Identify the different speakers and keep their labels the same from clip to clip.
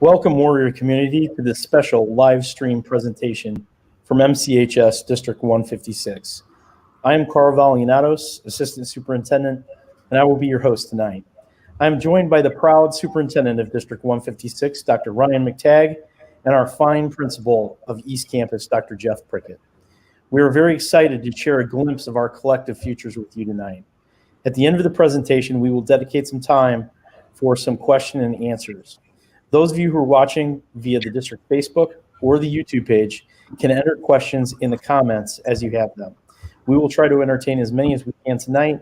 Speaker 1: Welcome, Warrior community, to this special live stream presentation from MCHS District 156. I am Carl Vallianatos, Assistant Superintendent, and I will be your host tonight. I am joined by the proud Superintendent of District 156, Dr. Ryan McTague, and our fine Principal of East Campus, Dr. Jeff Prickett. We are very excited to share a glimpse of our collective futures with you tonight. At the end of the presentation, we will dedicate some time for some question and answers. Those of you who are watching via the district Facebook or the YouTube page can enter questions in the comments as you have them. We will try to entertain as many as we can tonight,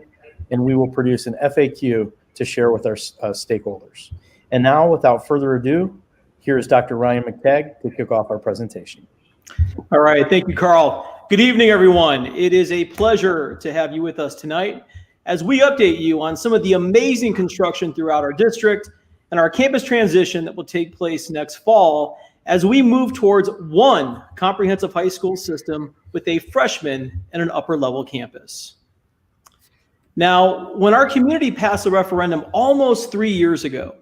Speaker 1: and we will produce an FAQ to share with our stakeholders. And now, without further ado, here is Dr. Ryan McTague to kick off our presentation.
Speaker 2: All right, thank you, Carl. Good evening, everyone. It is a pleasure to have you with us tonight as we update you on some of the amazing construction throughout our district and our campus transition that will take place next fall as we move towards one comprehensive high school system with a freshman and an upper level campus. Now, when our community passed a referendum almost 3 years ago,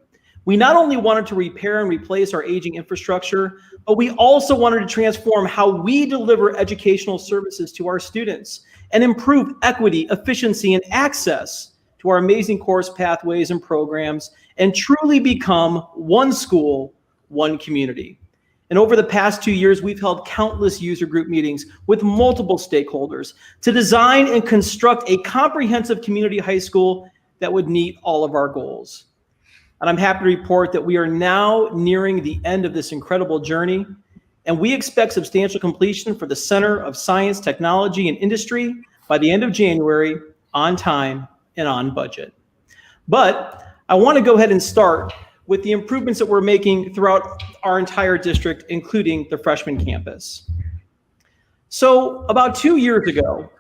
Speaker 2: we not only wanted to repair and replace our aging infrastructure, but we also wanted to transform how we deliver educational services to our students and improve equity, efficiency, and access to our amazing course pathways and programs, and truly become one school, one community. And over the past 2 years, we've held countless user group meetings with multiple stakeholders to design and construct a comprehensive community high school that would meet all of our goals. And I'm happy to report that we are now nearing the end of this incredible journey, and we expect substantial completion for the Center of Science, Technology, and Industry by the end of January, on time and on budget. But I want to go ahead and start with the improvements that we're making throughout our entire district, including the freshman campus. So about 2 years ago,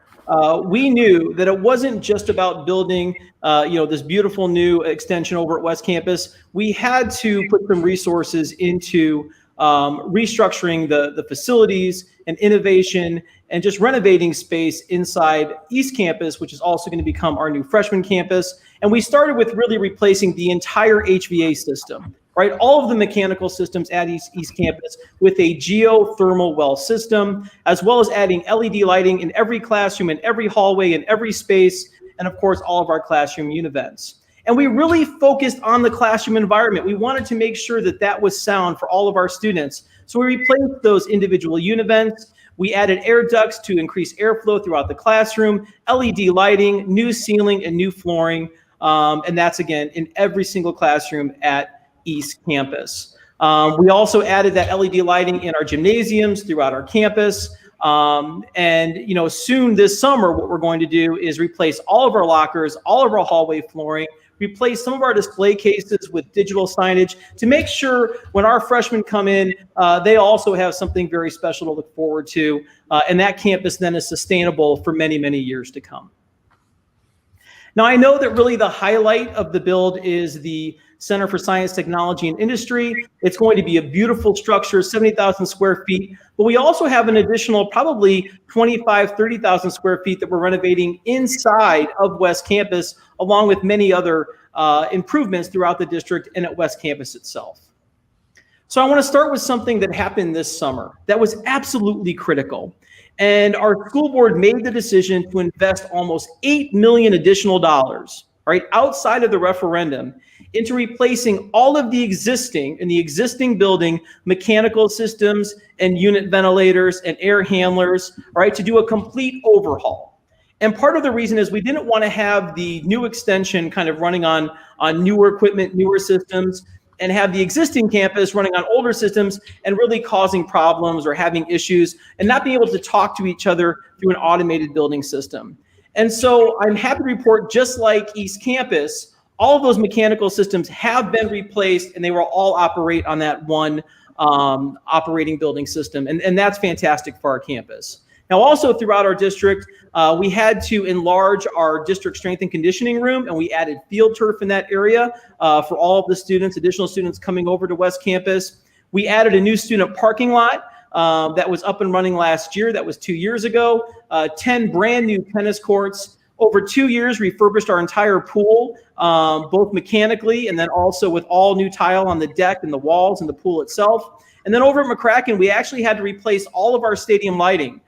Speaker 2: we knew that it wasn't just about building this beautiful new extension over at West Campus. We had to put some resources into restructuring the facilities and innovation and just renovating space inside East Campus, which is also going to become our new freshman campus. And we started with really replacing the entire HVA system, right? All of the mechanical systems at East Campus with a geothermal well system, as well as adding LED lighting in every classroom, in every hallway, in every space, and of course, all of our classroom univents. And we really focused on the classroom environment. We wanted to make sure that that was sound for all of our students. So we replaced those individual univents. We added air ducts to increase airflow throughout the classroom, LED lighting, new ceiling, and new flooring. And that's, again, in every single classroom at East Campus. We also added that LED lighting in our gymnasiums throughout our campus. And soon this summer, what we're going to do is replace all of our lockers, all of our hallway flooring, replace some of our display cases with digital signage to make sure when our freshmen come in, they also have something very special to look forward to. And that campus then is sustainable for many, many years to come. Now, I know that really the highlight of the build is the Center for Science, Technology, and Industry. It's going to be a beautiful structure, 70,000 square feet, but we also have an additional probably 25, 30,000 square feet that we're renovating inside of West Campus, along with many other improvements throughout the district and at West Campus itself. So I want to start with something that happened this summer that was absolutely critical. And our school board made the decision to invest almost $8 million additional dollars, right, outside of the referendum, into replacing all of the existing building mechanical systems and unit ventilators and air handlers, right, to do a complete overhaul. And part of the reason is we didn't want to have the new extension kind of running on newer equipment, newer systems, and have the existing campus running on older systems and really causing problems or having issues and not being able to talk to each other through an automated building system. And so I'm happy to report, just like East Campus, all of those mechanical systems have been replaced and they will all operate on that one operating building system. And that's fantastic for our campus. Now, also throughout our district, we had to enlarge our district strength and conditioning room, and we added field turf in that area for all of the students, additional students coming over to West Campus. We added a new student parking lot that was up and running last year. That was 2 years ago. 10 brand new tennis courts, over 2 years, refurbished our entire pool, both mechanically and then also with all new tile on the deck and the walls and the pool itself. And then over at McCracken, we actually had to replace all of our stadium lighting.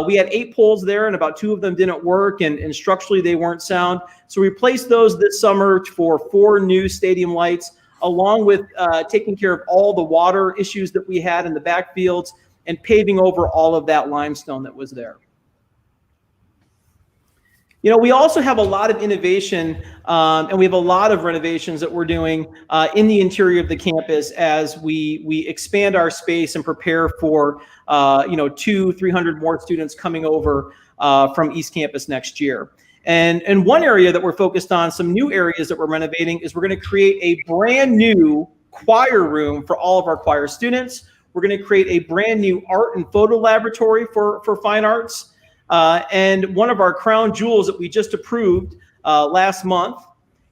Speaker 2: We had 8 poles there, and about 2 of them didn't work, and structurally they weren't sound. So we replaced those this summer for 4 new stadium lights, along with taking care of all the water issues that we had in the backfields and paving over all of that limestone that was there. You know, we also have a lot of innovation, and we have a lot of renovations that we're doing in the interior of the campus as we expand our space and prepare for, 200-300 more students coming over from East Campus next year. And one area that we're focused on, some new areas that we're renovating, is we're going to create a brand new choir room for all of our choir students. We're going to create a brand new art and photo laboratory for fine arts. And one of our crown jewels that we just approved last month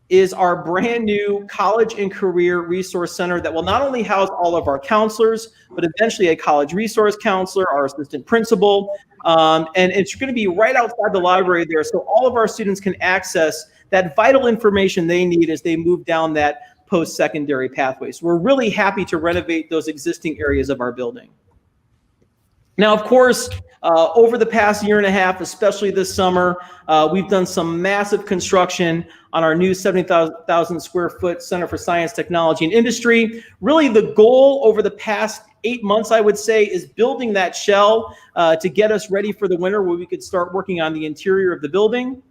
Speaker 2: is our brand new college and career resource center that will not only house all of our counselors, but eventually a college resource counselor, our assistant principal. And it's going to be right outside the library there, so all of our students can access that vital information they need as they move down that post-secondary pathway. So we're really happy to renovate those existing areas of our building. Now, of course, over the past year and a half, especially this summer, we've done some massive construction on our new 70,000 square foot Center for Science, Technology, and Industry. Really, the goal over the past 8 months, I would say, is building that shell to get us ready for the winter where we could start working on the interior of the building.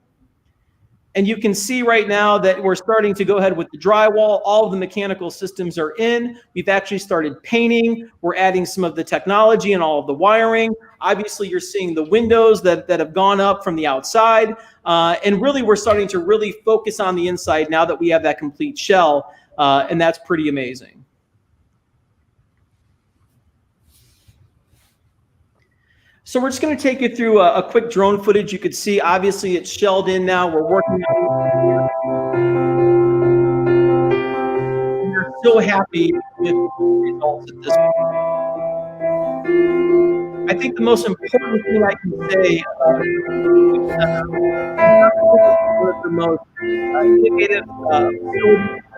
Speaker 2: And you can see right now that we're starting to go ahead with the drywall. All of the mechanical systems are in. We've actually started painting. We're adding some of the technology and all of the wiring. Obviously, you're seeing the windows that have gone up from the outside. And really, we're starting to really focus on the inside now that we have that complete shell. And that's pretty amazing. So we're just going to take you through a quick drone footage. You could see, obviously, it's shelled in now. We're working on it. We're so happy with the results at this point. I think the most important thing I can say the most innovative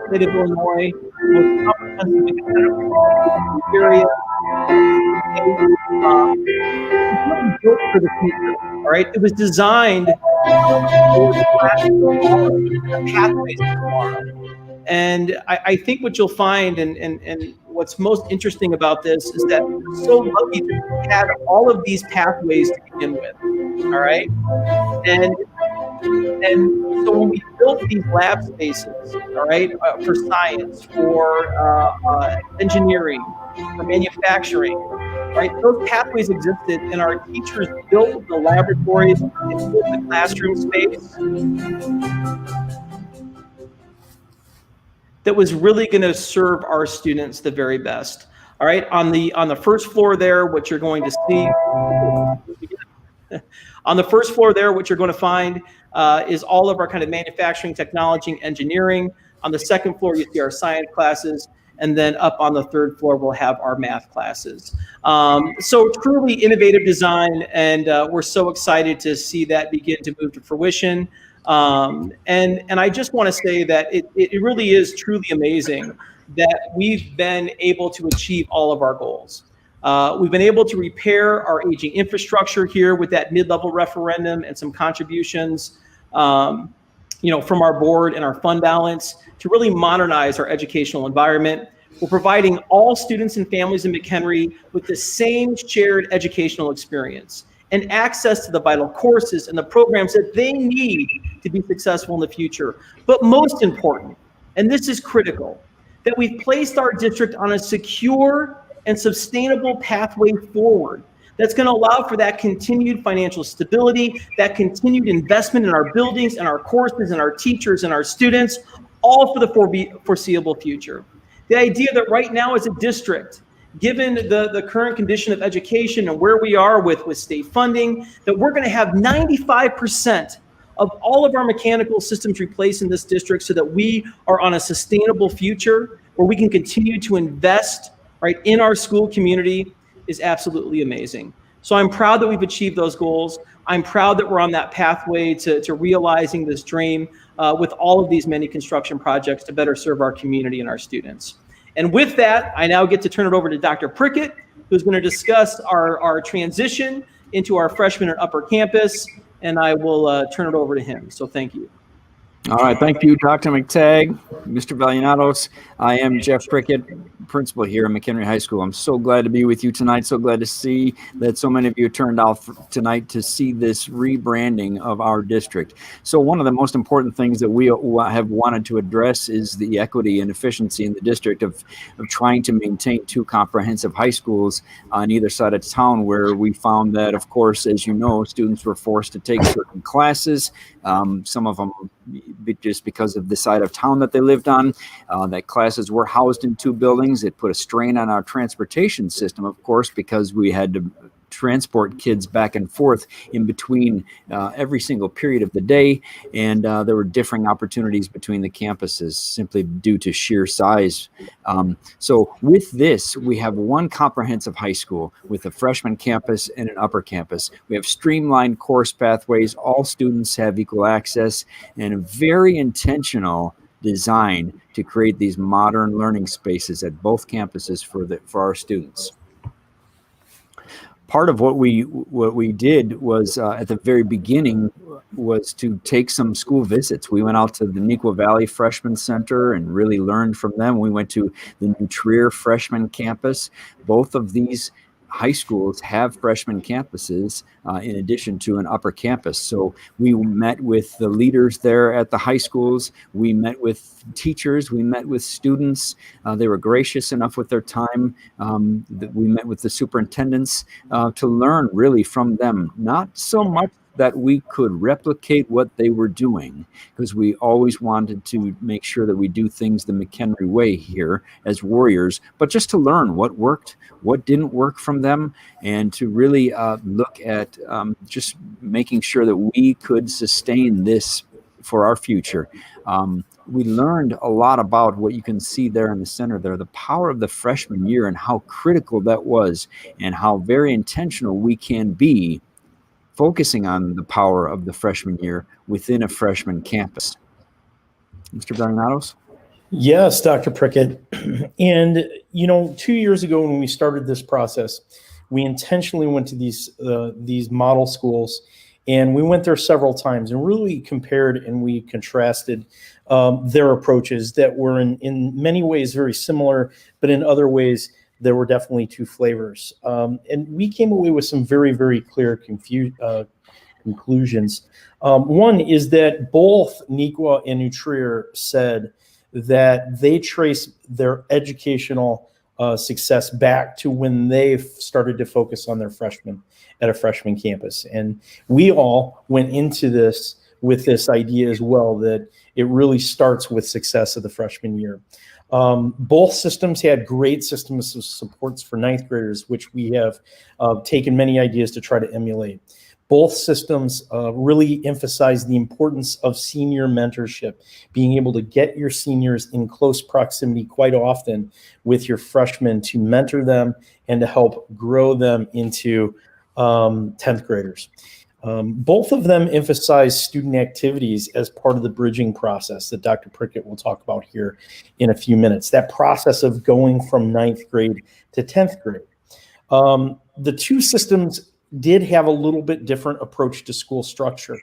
Speaker 2: state of Illinois, most comprehensive area. It's built for the future, all right? It was designed for the pathways tomorrow. And I think what you'll find, and what's most interesting about this, is that we're so lucky to have all of these pathways to begin with, all right? And so when we built these lab spaces, all right, for science, for engineering, for manufacturing, right, those pathways existed, and our teachers built the laboratories and built the classroom space that was really going to serve our students the very best. All right, on the first floor there, what you're going to see on the first floor there, what you're going to find is all of our kind of manufacturing, technology, and engineering. On the second floor, you see our science classes. And then up on the third floor, we'll have our math classes. So truly innovative design, and we're so excited to see that begin to move to fruition. And I just want to say that it really is truly amazing that we've been able to achieve all of our goals. We've been able to repair our aging infrastructure here with that mid-level referendum and some contributions from our board and our fund balance to really modernize our educational environment. We're providing all students and families in McHenry with the same shared educational experience and access to the vital courses and the programs that they need to be successful in the future. But most important, and this is critical, that we've placed our district on a secure and sustainable pathway forward that's going to allow for that continued financial stability, that continued investment in our buildings and our courses and our teachers and our students, all for the foreseeable future. The idea that right now as a district, given the current condition of education and where we are with state funding, that we're going to have 95% of all of our mechanical systems replaced in this district so that we are on a sustainable future where we can continue to invest right in our school community is absolutely amazing. So I'm proud that we've achieved those goals. I'm proud that we're on that pathway to realizing this dream with all of these many construction projects to better serve our community and our students. And with that, I now get to turn it over to Dr. Prickett, who's going to discuss our transition into our freshman and upper campus, and I will turn it over to him. So thank you.
Speaker 3: All right, thank you, Dr. McTague, Mr. Vallianatos. I am Jeff Prickett, principal here at McHenry High School. I'm so glad to be with you tonight. So glad to see that so many of you turned out tonight to see this rebranding of our district. So one of the most important things that we have wanted to address is the equity and efficiency in the district of trying to maintain two comprehensive high schools on either side of town, where we found that, of course, as you know, students were forced to take certain classes, some of them just because of the side of town that they lived on, that classes were housed in two buildings. It put a strain on our transportation system, of course, because we had to transport kids back and forth in between every single period of the day. And there were differing opportunities between the campuses simply due to sheer size. So with this, we have one comprehensive high school with a freshman campus and an upper campus. We have streamlined course pathways. All students have equal access, and a very intentional design to create these modern learning spaces at both campuses for our students. Part of what we did was at the very beginning was to take some school visits. We went out to the Neuqua Valley Freshman Center and really learned from them. We went to the New Trier Freshman Campus. Both of these high schools have freshman campuses in addition to an upper campus. So we met with the leaders there at the high schools. We met with teachers. We met with students. They were gracious enough with their time. We met with the superintendents to learn really from them, not so much that we could replicate what they were doing, because we always wanted to make sure that we do things the McHenry way here as Warriors, but just to learn what worked, what didn't work from them, and to really look at just making sure that we could sustain this for our future. We learned a lot about what you can see there in the center there, the power of the freshman year and how critical that was, and how very intentional we can be focusing on the power of the freshman year within a freshman campus. Mr. Vallianatos?
Speaker 1: Yes, Dr. Prickett. And, 2 years ago when we started this process, we intentionally went to these model schools, and we went there several times and really compared and we contrasted their approaches that were in many ways very similar, but in other ways there were definitely two flavors. And we came away with some very, very clear conclusions. One is that both Neuqua and New Trier said that they trace their educational success back to when they started to focus on their freshmen at a freshman campus. And we all went into this with this idea as well, that it really starts with success of the freshman year. Both systems had great systems of supports for ninth graders, which we have taken many ideas to try to emulate. Both systems really emphasize the importance of senior mentorship, being able to get your seniors in close proximity quite often with your freshmen to mentor them and to help grow them into 10th graders. Both of them emphasize student activities as part of the bridging process that Dr. Prickett will talk about here in a few minutes, that process of going from 9th grade to 10th grade. The two systems did have a little bit different approach to school structure.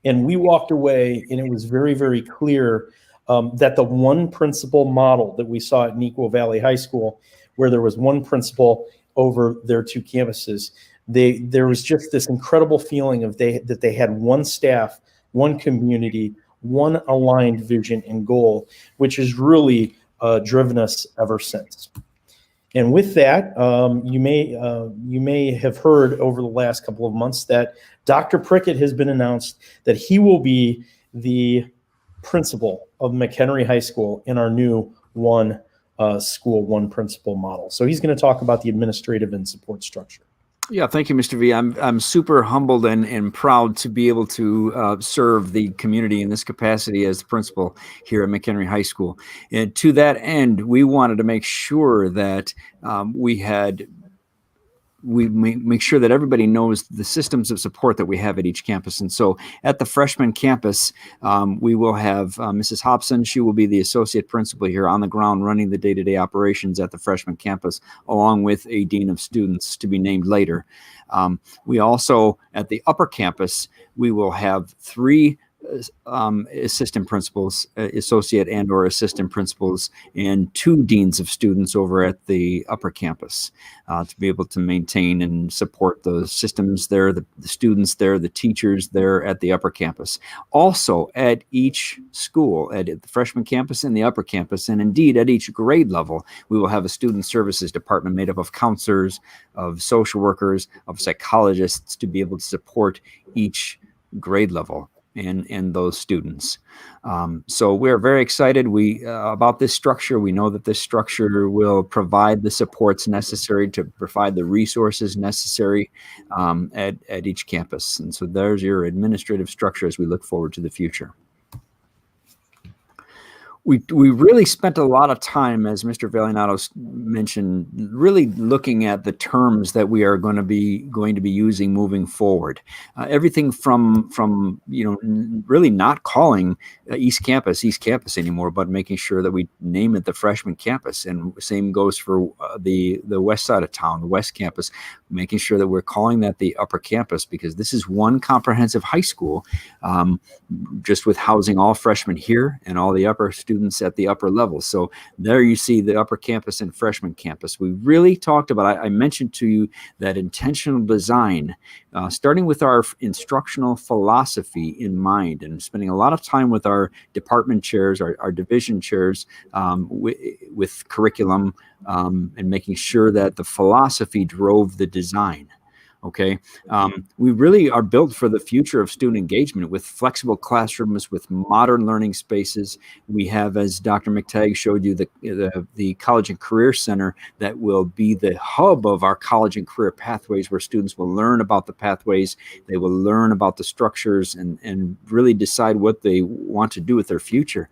Speaker 1: And we walked away and it was very, very clear that the one principal model that we saw at Neuqua Valley High School, where there was one principal over their two campuses, there was just this incredible feeling of that they had one staff, one community, one aligned vision and goal, which has really driven us ever since. And with that, you may have heard over the last couple of months that Dr. Prickett has been announced that he will be the principal of McHenry High School in our new one school, one principal model. So he's going to talk about the administrative and support structure.
Speaker 3: Yeah, thank you, Mr. V. I'm super humbled and proud to be able to serve the community in this capacity as the principal here at McHenry High School. And to that end, we wanted to make sure that we had we make sure that everybody knows the systems of support that we have at each campus. And so at the freshman campus, we will have Mrs. Hobson. She will be the associate principal here on the ground running the day-to-day operations at the freshman campus, along with a dean of students to be named later. We also, at the upper campus, we will have 3 assistant principals, associate and or assistant principals, and 2 deans of students over at the upper campus to be able to maintain and support the systems there, the students there, the teachers there at the upper campus. Also at each school, at the freshman campus and the upper campus, and indeed at each grade level, we will have a student services department made up of counselors, of social workers, of psychologists to be able to support each grade level and those students. So we're very excited about this structure. We know that this structure will provide the supports necessary to provide the resources necessary at each campus. And so there's your administrative structure as we look forward to the future. We really spent a lot of time, as Mr. Vallianatos mentioned, really looking at the terms that we are going to be using moving forward. Everything from really not calling East Campus anymore, but making sure that we name it the freshman campus. And same goes for the west side of town, the West Campus, making sure that we're calling that the upper campus, because this is one comprehensive high school, just with housing all freshmen here and all the upper students at the upper level. So there you see the upper campus and freshman campus. We really talked about, I mentioned to you that intentional design, starting with our instructional philosophy in mind, and spending a lot of time with our department chairs, our division chairs, with curriculum, and making sure that the philosophy drove the design. Okay, we really are built for the future of student engagement with flexible classrooms, with modern learning spaces. We have, as Dr. McTague showed you, the College and Career Center that will be the hub of our college and career pathways, where students will learn about the pathways, they will learn about the structures, and really decide what they want to do with their future.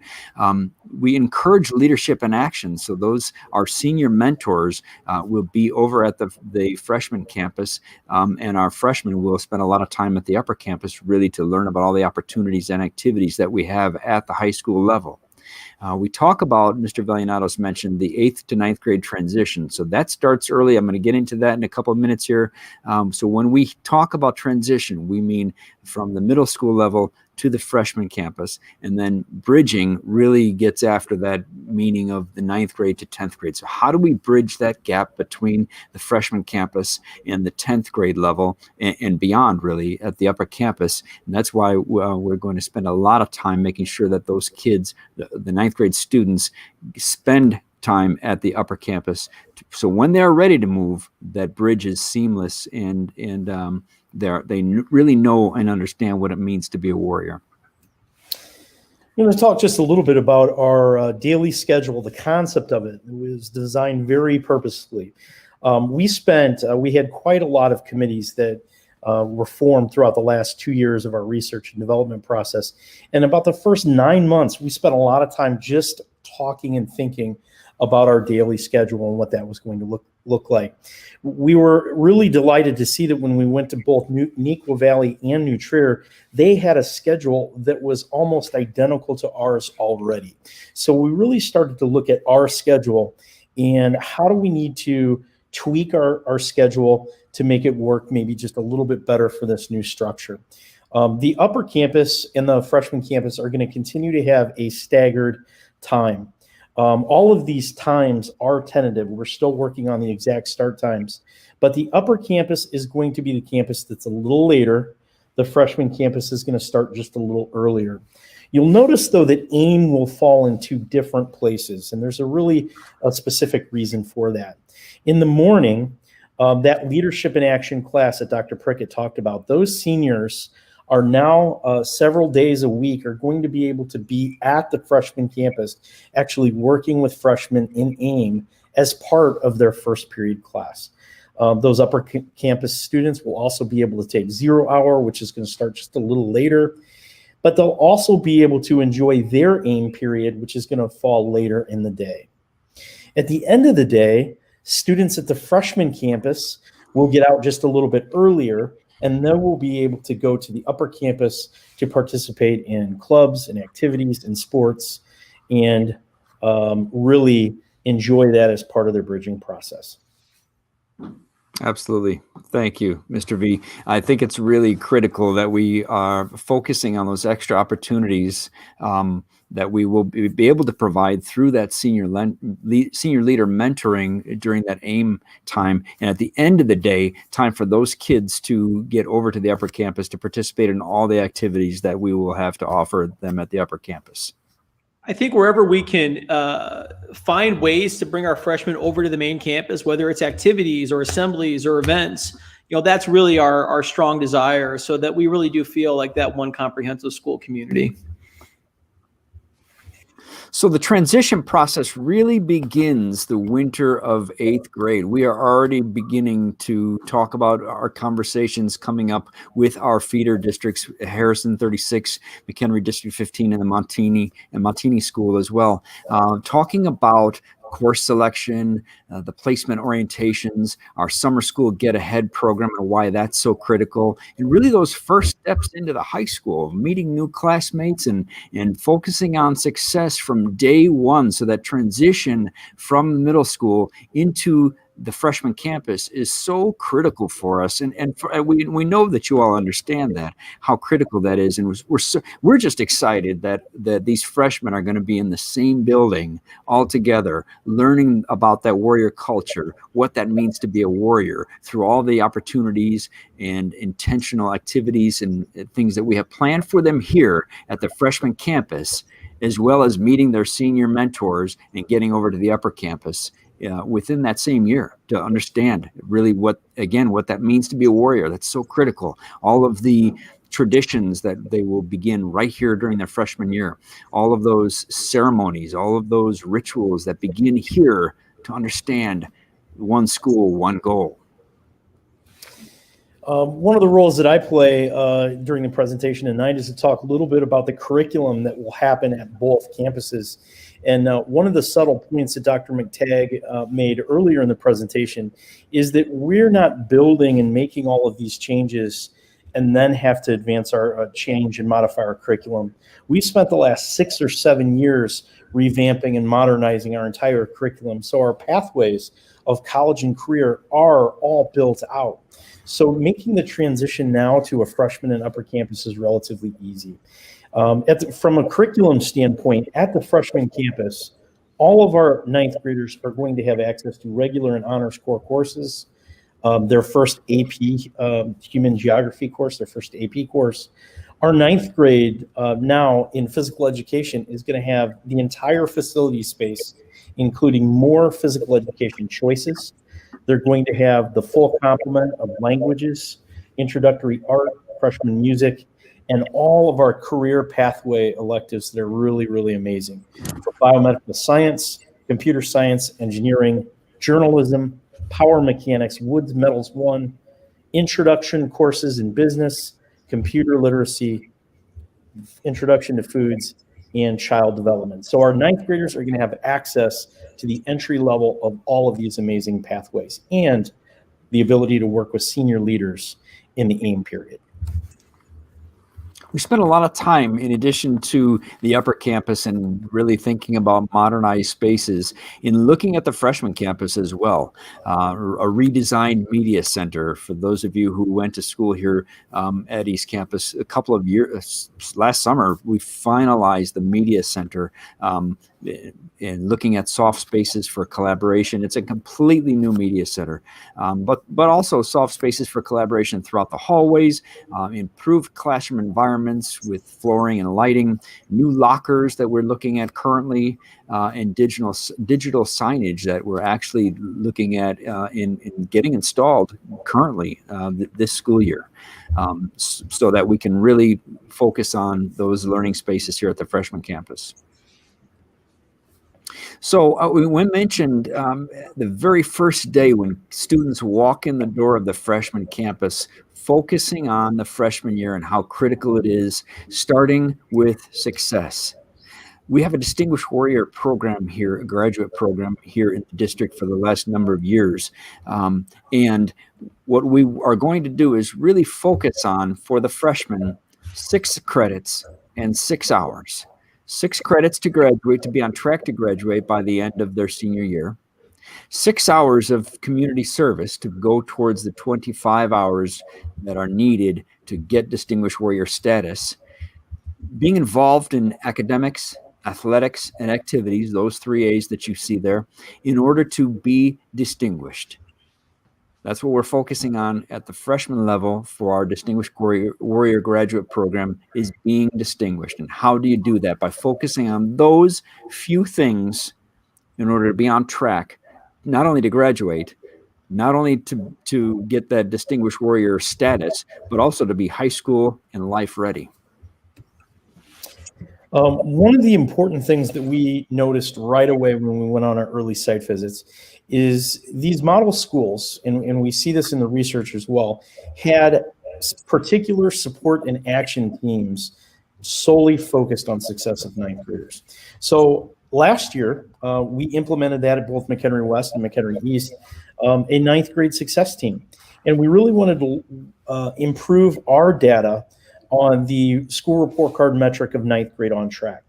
Speaker 3: We encourage leadership and action. So those, our senior mentors, will be over at the freshman campus. And our freshmen will spend a lot of time at the upper campus really to learn about all the opportunities and activities that we have at the high school level. We talk about, Mr. Vallianatos mentioned, the 8th to 9th grade transition. So that starts early. I'm going to get into that in a couple of minutes here. So when we talk about transition, we mean from the middle school level to the freshman campus, and then bridging really gets after that meaning of the 9th grade to 10th grade. So how do we bridge that gap between the freshman campus and the 10th grade level and beyond, really, at the upper campus? And that's why we're going to spend a lot of time making sure that those kids, the 9th grade students, spend time at the upper campus. So when they're ready to move, that bridge is seamless, and they really know and understand what it means to be a warrior.
Speaker 1: I'm going to talk just a little bit about our daily schedule. The concept of it was designed very purposefully. We had quite a lot of committees that were formed throughout the last 2 years of our research and development process. And about the first 9 months, we spent a lot of time just talking and thinking about our daily schedule and what that was going to look like. We were really delighted to see that when we went to both Neuqua Valley and New Trier, they had a schedule that was almost identical to ours already. So we really started to look at our schedule and how do we need to tweak our schedule to make it work maybe just a little bit better for this new structure. The upper campus and the freshman campus are going to continue to have a staggered time. All of these times are tentative. We're still working on the exact start times, but the upper campus is going to be the campus that's a little later. The freshman campus is going to start just a little earlier. You'll notice, though, that AIM will fall in 2 different places, and there's a specific reason for that. In the morning, that leadership in action class that Dr. Prickett talked about, those seniors are now several days a week are going to be able to be at the freshman campus, actually working with freshmen in AIM as part of their first period class. Those upper campus students will also be able to take 0 hour, which is going to start just a little later, but they'll also be able to enjoy their AIM period, which is going to fall later in the day. At the end of the day, students at the freshman campus We'll get out just a little bit earlier, and then we'll be able to go to the upper campus to participate in clubs and activities and sports, and really enjoy that as part of their bridging process.
Speaker 3: Absolutely. Thank you, Mr. V. I think it's really critical that we are focusing on those extra opportunities that we will be able to provide through that senior leader mentoring during that AIM time. And at the end of the day, time for those kids to get over to the upper campus to participate in all the activities that we will have to offer them at the upper campus.
Speaker 2: I think wherever we can find ways to bring our freshmen over to the main campus, whether it's activities or assemblies or events, that's really our strong desire, so that we really do feel like that one comprehensive school community.
Speaker 3: So the transition process really begins the winter of 8th grade. We are already beginning to talk about our conversations coming up with our feeder districts, Harrison 36, McHenry District 15, and the Montini School as well, talking about course selection, the placement orientations, our summer school Get Ahead program and why that's so critical, and really those first steps into the high school, meeting new classmates and focusing on success from day one, so that transition from middle school into the freshman campus is so critical for us, and we know that you all understand that, how critical that is, and we're just excited that these freshmen are going to be in the same building all together, learning about that warrior culture, what that means to be a warrior, through all the opportunities and intentional activities and things that we have planned for them here at the freshman campus, as well as meeting their senior mentors and getting over to the upper campus within that same year, to understand really what that means to be a warrior. That's so critical. All of the traditions that they will begin right here during their freshman year, all of those ceremonies, all of those rituals that begin here, to understand one school, one goal.
Speaker 1: One of the roles that I play during the presentation tonight is to talk a little bit about the curriculum that will happen at both campuses. And one of the subtle points that Dr. McTague made earlier in the presentation is that we're not building and making all of these changes and then have to advance our change and modify our curriculum. We've spent the last 6 or 7 years revamping and modernizing our entire curriculum. So our pathways of college and career are all built out. So making the transition now to a freshman and upper campus is relatively easy. From a curriculum standpoint, at the freshman campus, all of our 9th graders are going to have access to regular and honors core courses. Their first AP human geography course, their first AP course. Our 9th grade now in physical education is going to have the entire facility space, including more physical education choices. They're going to have the full complement of languages, introductory art, freshman music, and all of our career pathway electives that are really, really amazing. For biomedical science, computer science, engineering, journalism, power mechanics, Woods Metals 1, introduction courses in business, computer literacy, introduction to foods, and child development. So our 9th graders are going to have access to the entry level of all of these amazing pathways and the ability to work with senior leaders in the AIM period.
Speaker 3: We spent a lot of time, in addition to the upper campus and really thinking about modernized spaces, in looking at the freshman campus as well. A redesigned media center. For those of you who went to school here at East Campus a couple of years, last summer, we finalized the media center and looking at soft spaces for collaboration. It's a completely new media center, but also soft spaces for collaboration throughout the hallways, improved classroom environments with flooring and lighting, new lockers that we're looking at currently, and digital signage that we're actually looking at in getting installed currently this school year, so that we can really focus on those learning spaces here at the freshman campus. So we mentioned the very first day when students walk in the door of the freshman campus, focusing on the freshman year and how critical it is, starting with success. We have a Distinguished Warrior program here, a graduate program here in the district for the last number of years. And what we are going to do is really focus on, for the freshmen, 6 credits and 6 hours. 6 credits to graduate, to be on track to graduate by the end of their senior year. 6 hours of community service to go towards the 25 hours that are needed to get Distinguished Warrior status. Being involved in academics, athletics, and activities, those 3 A's that you see there, in order to be distinguished. That's what we're focusing on at the freshman level for our Distinguished Warrior graduate program, is being distinguished. And how do you do that? By focusing on those few things in order to be on track, not only to graduate, not only to get that Distinguished Warrior status, but also to be high school and life ready.
Speaker 1: One of the important things that we noticed right away when we went on our early site visits is these model schools, and we see this in the research as well, had particular support and action teams solely focused on success of 9th graders. So last year, we implemented that at both McHenry West and McHenry East, a 9th grade success team. And we really wanted to improve our data on the school report card metric of 9th grade on track.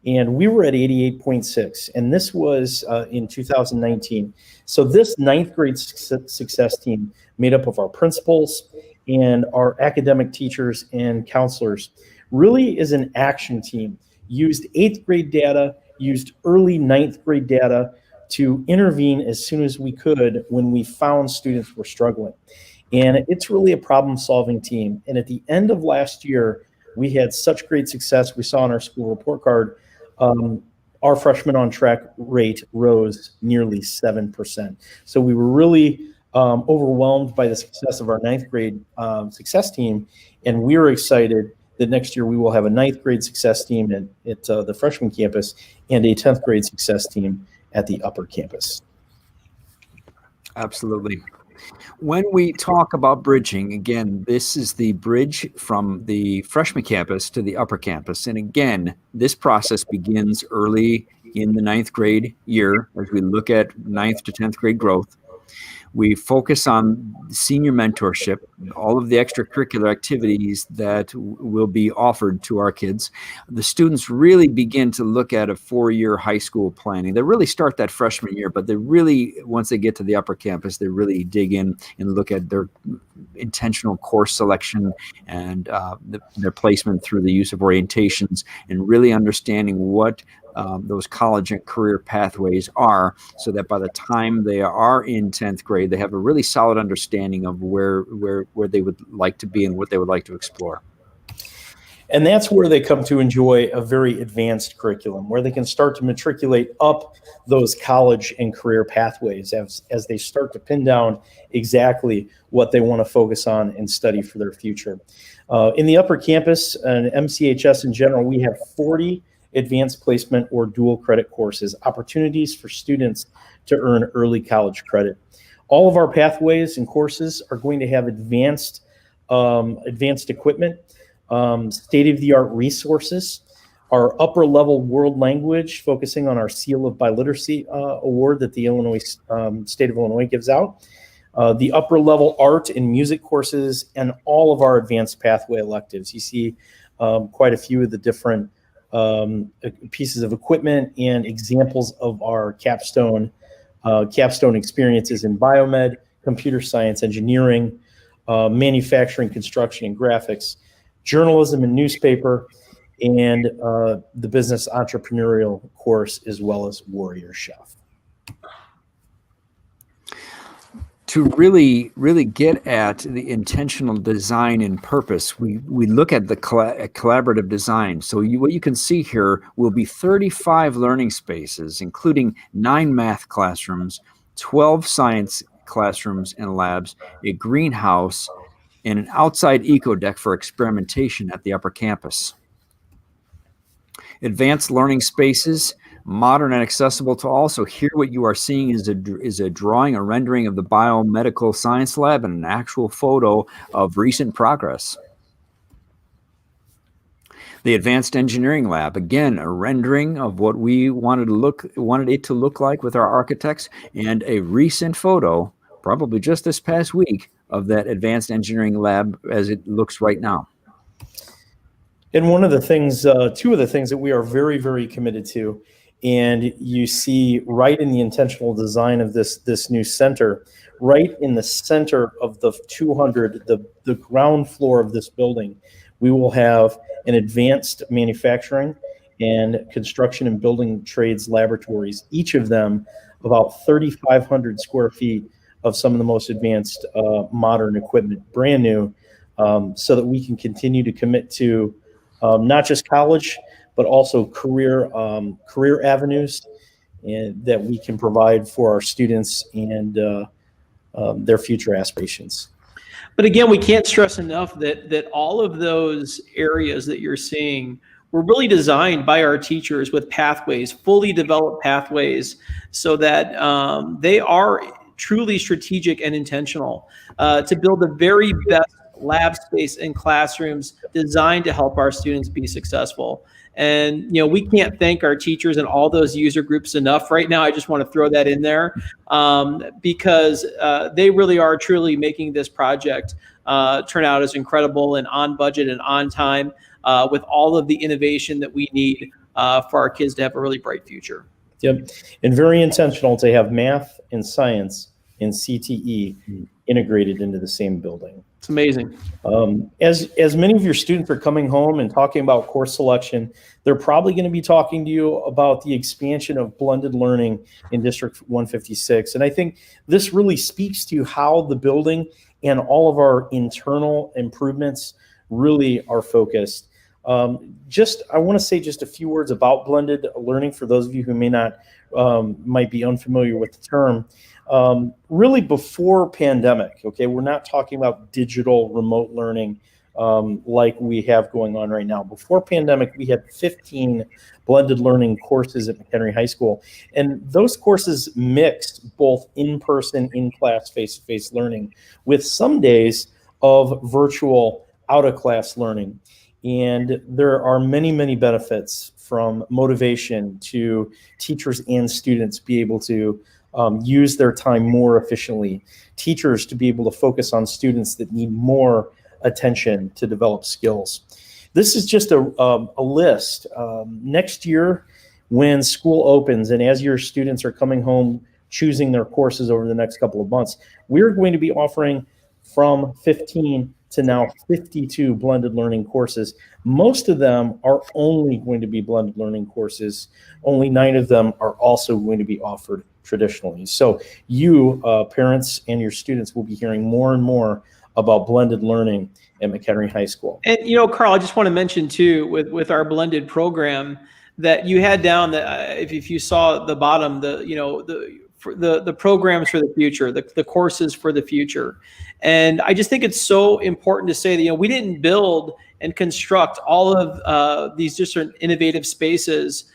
Speaker 1: And we were at 88.6, and this was in 2019. So this 9th grade success team, made up of our principals and our academic teachers and counselors, really is an action team. Used 8th grade data, used early 9th grade data to intervene as soon as we could when we found students were struggling. And it's really a problem-solving team. And at the end of last year, we had such great success. We saw on our school report card, our freshman on track rate rose nearly 7%. So we were really overwhelmed by the success of our 9th grade success team. And we are excited that next year we will have a 9th grade success team at the freshman campus and a 10th grade success team at the upper campus.
Speaker 3: Absolutely. When we talk about bridging, again, this is the bridge from the freshman campus to the upper campus. And again, this process begins early in the 9th grade year as we look at 9th to 10th grade growth. We focus on senior mentorship, all of the extracurricular activities that will be offered to our kids. The students really begin to look at a 4-year high school planning. They really start that freshman year, but they really, once they get to the upper campus, they really dig in and look at their intentional course selection and their placement through the use of orientations, and really understanding what those college and career pathways are, so that by the time they are in 10th grade, they have a really solid understanding of where they would like to be and what they would like to explore.
Speaker 1: And that's where they come to enjoy a very advanced curriculum, where they can start to matriculate up those college and career pathways as they start to pin down exactly what they want to focus on and study for their future. In the upper campus and MCHS in general, we have 40 advanced placement or dual credit courses, opportunities for students to earn early college credit. All of our pathways and courses are going to have advanced equipment, state-of-the-art resources, our upper level world language, focusing on our Seal of Biliteracy award that the state of Illinois gives out, the upper level art and music courses, and all of our advanced pathway electives. You see quite a few of the different pieces of equipment and examples of our capstone experiences in biomed, computer science, engineering, manufacturing, construction, and graphics, journalism and newspaper, and the business entrepreneurial course, as well as Warrior Chef.
Speaker 3: To really get at the intentional design and purpose, we look at the collaborative design. So what you can see here will be 35 learning spaces, including 9 math classrooms, 12 science classrooms and labs, a greenhouse, and an outside eco deck for experimentation at the upper campus. Advanced learning spaces, modern and accessible to all. So here what you are seeing is a drawing, a rendering of the biomedical science lab, and an actual photo of recent progress. The Advanced Engineering Lab, again, a rendering of what we wanted it to look like with our architects, and a recent photo, probably just this past week, of that Advanced Engineering Lab as it looks right now.
Speaker 1: And one of the things, two of the things that we are very, very committed to, and you see right in the intentional design of this new center, right in the center of the 200, the ground floor of this building, we will have an advanced manufacturing and construction and building trades laboratories, each of them about 3,500 square feet of some of the most advanced modern equipment, brand new, so that we can continue to commit to not just college, but also career avenues and that we can provide for our students and their future aspirations.
Speaker 2: But again, we can't stress enough that all of those areas that you're seeing were really designed by our teachers with pathways, fully developed pathways, so that they are truly strategic and intentional to build the very best lab space and classrooms designed to help our students be successful. And, we can't thank our teachers and all those user groups enough right now. I just want to throw that in there because they really are truly making this project turn out as incredible and on budget and on time with all of the innovation that we need for our kids to have a really bright future.
Speaker 1: Yep. And very intentional to have math and science and CTE integrated into the same building.
Speaker 2: It's amazing.
Speaker 1: As many of your students are coming home and talking about course selection, they're probably going to be talking to you about the expansion of blended learning in District 156. And I think this really speaks to how the building and all of our internal improvements really are focused. I want to say just a few words about blended learning for those of you who might be unfamiliar with the term. Really before pandemic, okay, we're not talking about digital remote learning like we have going on right now. Before pandemic, we had 15 blended learning courses at McHenry High School. And those courses mixed both in-person, in-class, face-to-face learning with some days of virtual out-of-class learning. And there are many, many benefits from motivation to teachers and students be able to use their time more efficiently, teachers to be able to focus on students that need more attention to develop skills. This is just a list. Next year, when school opens and as your students are coming home choosing their courses over the next couple of months, we're going to be offering from 15 to now 52 blended learning courses. Most of them are only going to be blended learning courses. Only 9 of them are also going to be offered traditionally. So you, parents and your students, will be hearing more and more about blended learning at McHenry High School.
Speaker 2: And, Carl, I just want to mention too, with our blended program, that you had down that if you saw at the bottom, the programs for the future, the courses for the future. And I just think it's so important to say that, we didn't build and construct all of these different innovative spaces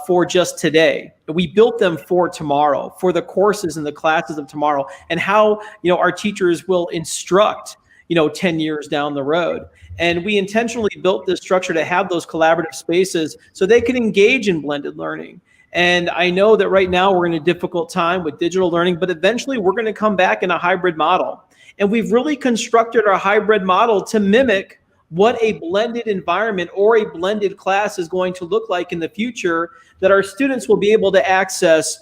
Speaker 2: for just today. We built them for tomorrow, for the courses and the classes of tomorrow, and how, our teachers will instruct, 10 years down the road. And we intentionally built this structure to have those collaborative spaces so they can engage in blended learning. And I know that right now we're in a difficult time with digital learning, but eventually we're going to come back in a hybrid model. And we've really constructed our hybrid model to mimic what a blended environment or a blended class is going to look like in the future, that our students will be able to access,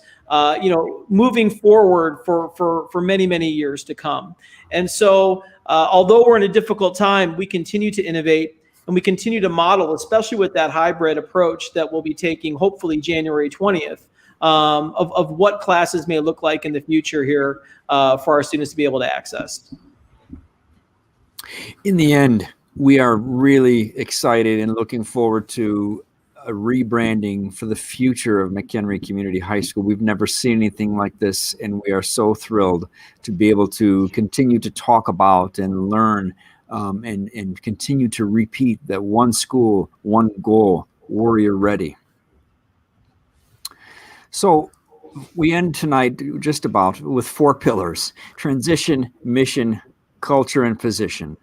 Speaker 2: moving forward for many, many years to come. And so although we're in a difficult time, we continue to innovate and we continue to model, especially with that hybrid approach that we'll be taking hopefully January 20th, of what classes may look like in the future here for our students to be able to access.
Speaker 3: In the end, we are really excited and looking forward to a rebranding for the future of McHenry Community High School. We've never seen anything like this, and we are so thrilled to be able to continue to talk about and learn and continue to repeat that one school, one goal, Warrior Ready. So we end tonight just about with 4 pillars: transition, mission, culture, and position.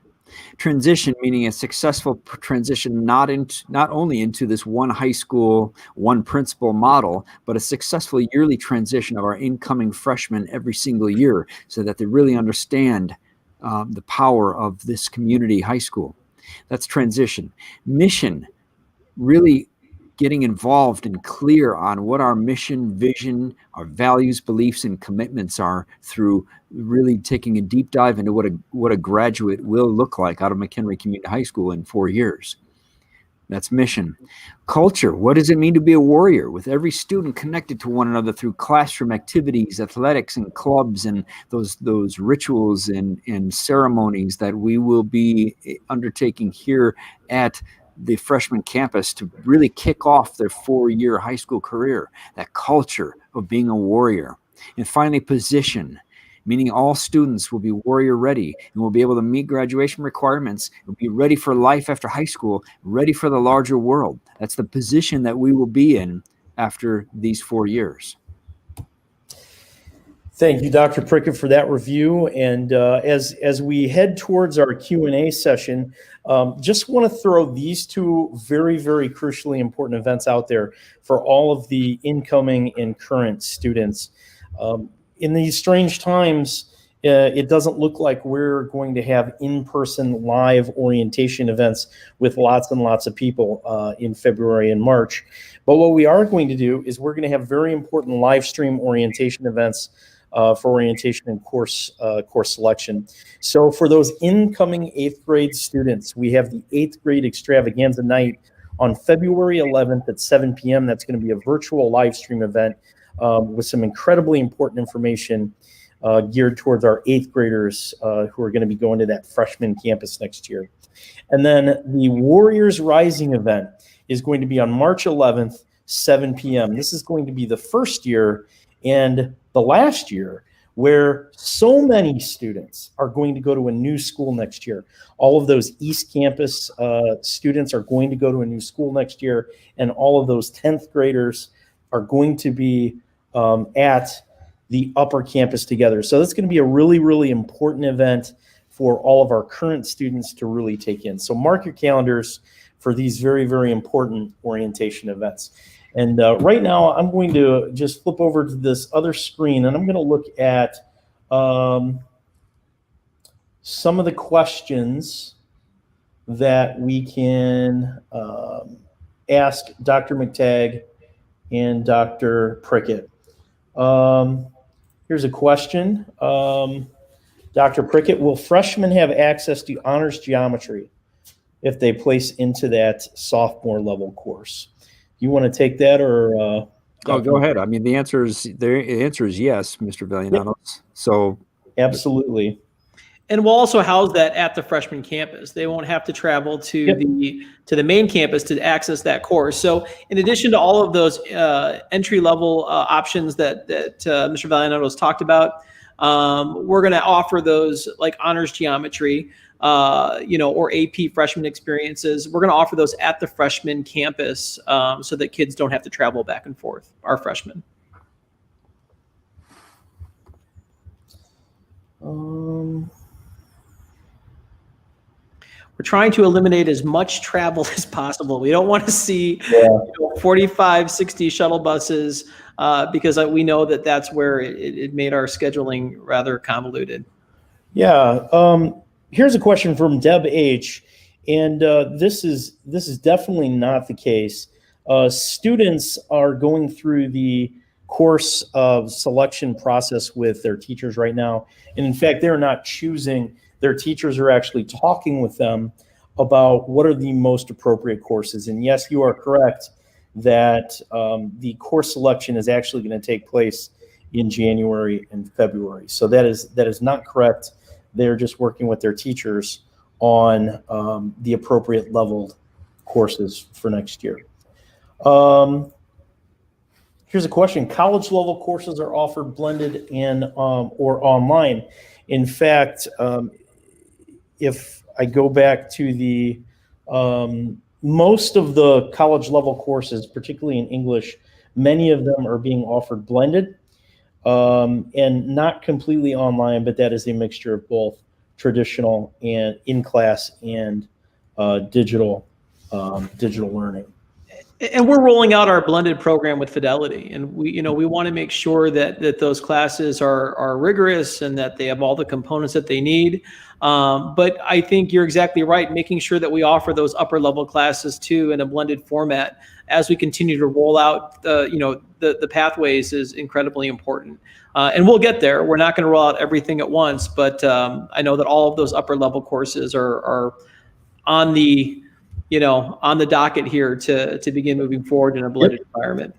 Speaker 3: Transition meaning a successful transition not only into this one high school, one principal model, but a successful yearly transition of our incoming freshmen every single year so that they really understand the power of this community high school. That's transition. Mission, really getting involved and clear on what our mission, vision, our values, beliefs, and commitments are through really taking a deep dive into what a graduate will look like out of McHenry Community High School in 4 years. That's mission. Culture, what does it mean to be a warrior? With every student connected to one another through classroom activities, athletics, and clubs, and those rituals and ceremonies that we will be undertaking here at the freshman campus to really kick off their 4-year high school career, that culture of being a warrior. And finally, position, meaning all students will be warrior ready and will be able to meet graduation requirements and be ready for life after high school, ready for the larger world. That's the position that we will be in after these 4 years.
Speaker 1: Thank you, Dr. Prickett, for that review. And as we head towards our Q&A session, just want to throw these two very, very crucially important events out there for all of the incoming and current students. In these strange times, it doesn't look like we're going to have in-person live orientation events with lots and lots of people in February and March. But what we are going to do is we're going to have very important live stream orientation events for orientation and course selection. So for those incoming 8th grade students, we have the 8th grade extravaganza night on February 11th at 7 p.m. That's going to be a virtual live stream event with some incredibly important information geared towards our 8th graders who are going to be going to that freshman campus next year. And then the Warriors Rising event is going to be on March 11th, 7 p.m. This is going to be the first year and the last year where so many students are going to go to a new school next year. All of those East Campus students are going to go to a new school next year, and all of those 10th graders are going to be at the upper campus together. So that's going to be a really, really important event for all of our current students to really take in. So mark your calendars for these very, very important orientation events. And right now, I'm going to just flip over to this other screen, and I'm going to look at some of the questions that we can ask Dr. McTague and Dr. Prickett. Here's a question. Dr. Prickett, will freshmen have access to honors geometry if they place into that sophomore level course? You want to take that, or
Speaker 3: go ahead. I mean, the answer is yes, Mr. Vallianatos. Yep. So
Speaker 1: absolutely.
Speaker 2: And we'll also house that at the freshman campus. They won't have to travel to the main campus to access that course. So in addition to all of those entry-level options that Mr. Vallianatos talked about, we're going to offer those like honors geometry, or AP freshman experiences. We're going to offer those at the freshman campus so that kids don't have to travel back and forth, our freshmen. We're trying to eliminate as much travel as possible. We don't want to see 45, 60 shuttle buses because we know that that's where it made our scheduling rather convoluted.
Speaker 1: Yeah. Here's a question from Deb H. And this is definitely not the case. Students are going through the course of selection process with their teachers right now. And in fact, they're not choosing. Their teachers are actually talking with them about what are the most appropriate courses. And yes, you are correct that the course selection is actually going to take place in January and February. So that is not correct. They're just working with their teachers on the appropriate leveled courses for next year. Here's a question. College level courses are offered blended and or online. In fact, if I go back to the most of the college level courses, particularly in English, many of them are being offered blended and not completely online, but that is a mixture of both traditional and in-class and digital learning.
Speaker 2: And we're rolling out our blended program with Fidelity, and we want to make sure that those classes are rigorous and that they have all the components that they need. But I think you're exactly right, making sure that we offer those upper level classes too in a blended format as we continue to roll out the pathways is incredibly important. And we'll get there. We're not going to roll out everything at once, but I know that all of those upper level courses are on the docket here to begin moving forward in a blended environment.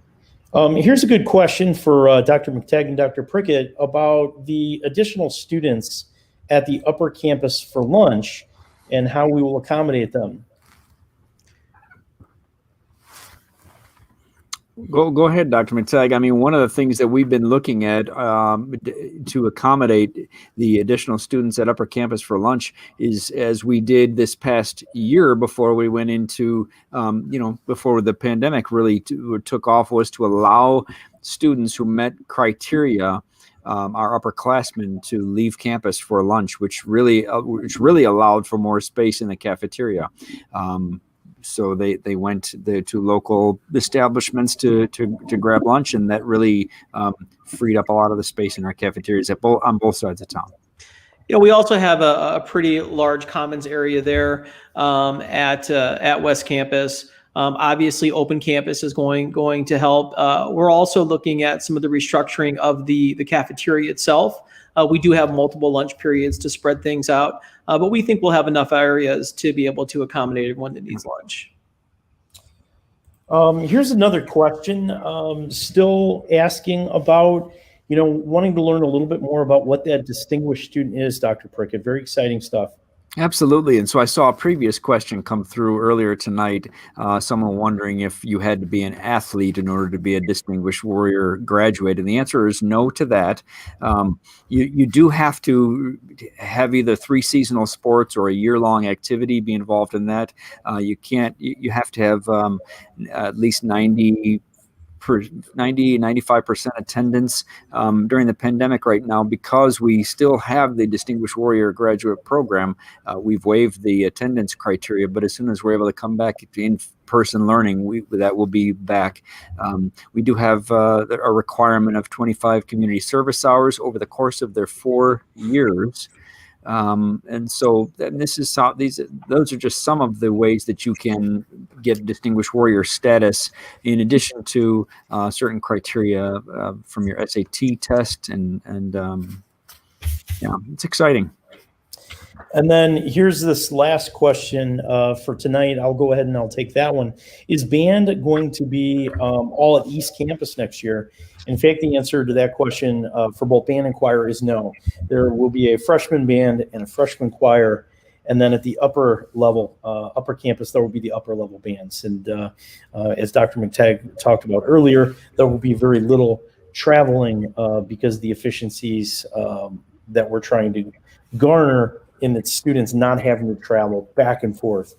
Speaker 1: Here's a good question for Dr. McTague and Dr. Prickett about the additional students at the upper campus for lunch and how we will accommodate them.
Speaker 3: Go ahead, Dr. McTague. I mean, one of the things that we've been looking at to accommodate the additional students at upper campus for lunch is, as we did this past year before we went into, before the pandemic really took off, was to allow students who met criteria, our upperclassmen, to leave campus for lunch, which really allowed for more space in the cafeteria. So they went to local establishments to grab lunch, and that really freed up a lot of the space in our cafeterias on both sides of town.
Speaker 2: We also have a pretty large commons area there at West Campus. Obviously, open campus is going to help. We're also looking at some of the restructuring of the cafeteria itself. We do have multiple lunch periods to spread things out, but we think we'll have enough areas to be able to accommodate everyone that needs lunch.
Speaker 1: Here's another question, still asking about, wanting to learn a little bit more about what that distinguished student is, Dr. Prickett. Very exciting stuff.
Speaker 3: Absolutely. And so I saw a previous question come through earlier tonight, someone wondering if you had to be an athlete in order to be a Distinguished Warrior graduate. And the answer is no to that. You do have to have either 3 seasonal sports or a year-long activity be involved in that. You have to have at least 95% attendance during the pandemic right now. Because we still have the Distinguished Warrior graduate program, we've waived the attendance criteria, but as soon as we're able to come back to in-person learning, that will be back. We do have a requirement of 25 community service hours over the course of their 4 years. And so those are just some of the ways that you can get Distinguished Warrior status, in addition to certain criteria from your SAT test, and it's exciting.
Speaker 1: And then here's this last question for tonight. I'll go ahead and I'll take that one. Is band going to be all at East Campus next year? In fact, the answer to that question for both band and choir is no. There will be a freshman band and a freshman choir, and then at the upper level, upper campus, there will be the upper level bands. And as Dr. McTague talked about earlier, there will be very little traveling because the efficiencies that we're trying to garner in the students not having to travel back and forth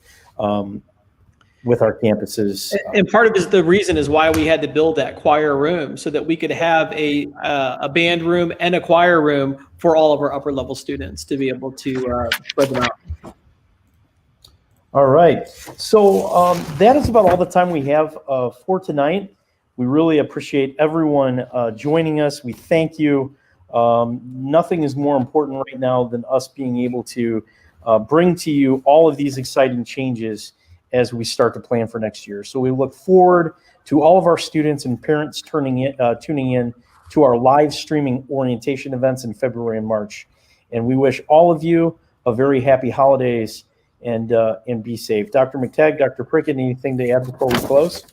Speaker 1: with our campuses.
Speaker 2: And part of the reason is why we had to build that choir room, so that we could have a band room and a choir room for all of our upper level students to be able to spread them out.
Speaker 1: All right. So that is about all the time we have for tonight. We really appreciate everyone joining us. We thank you. Nothing is more important right now than us being able to bring to you all of these exciting changes as we start to plan for next year. So we look forward to all of our students and parents tuning in to our live streaming orientation events in February and March. And we wish all of you a very happy holidays and be safe. Dr. McTague, Dr. Prickett, anything to add before we close?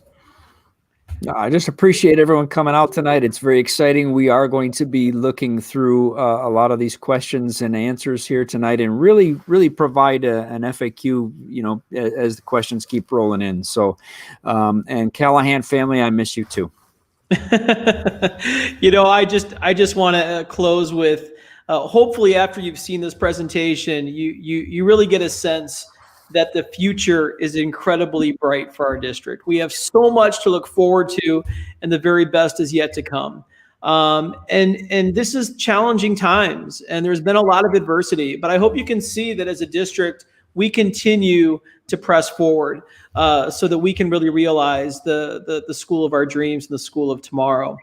Speaker 3: No, I just appreciate everyone coming out tonight. It's very exciting. We are going to be looking through a lot of these questions and answers here tonight, and really provide an FAQ, as the questions keep rolling in. So, and Callahan family, I miss you too.
Speaker 2: I just want to close with, hopefully after you've seen this presentation, you really get a sense that the future is incredibly bright for our district. We have so much to look forward to, and the very best is yet to come. And this is challenging times, and there's been a lot of adversity, but I hope you can see that as a district, we continue to press forward so that we can really realize the school of our dreams and the school of tomorrow.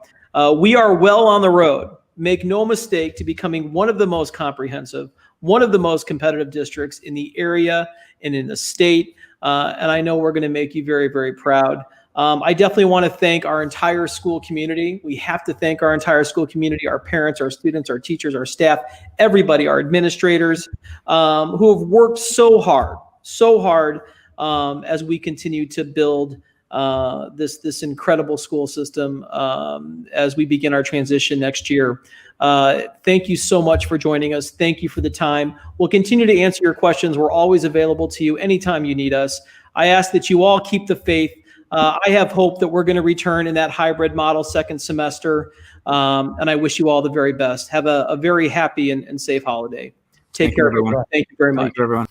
Speaker 2: We are well on the road, make no mistake, to becoming one of the most comprehensive, one of the most competitive districts in the area and in the state. And I know we're going to make you very, very proud. I definitely want to thank our entire school community. We have to thank our entire school community, our parents, our students, our teachers, our staff, everybody, our administrators, who have worked so hard as we continue to build this incredible school system as we begin our transition next year. Thank you so much for joining us. Thank you for the time. We'll continue to answer your questions. We're always available to you anytime you need us. I ask that you all keep the faith. I have hope that we're going to return in that hybrid model second semester, and I wish you all the very best. Have a very happy and safe holiday. Take care, everyone. Thank you very much.
Speaker 3: Thank you, everyone.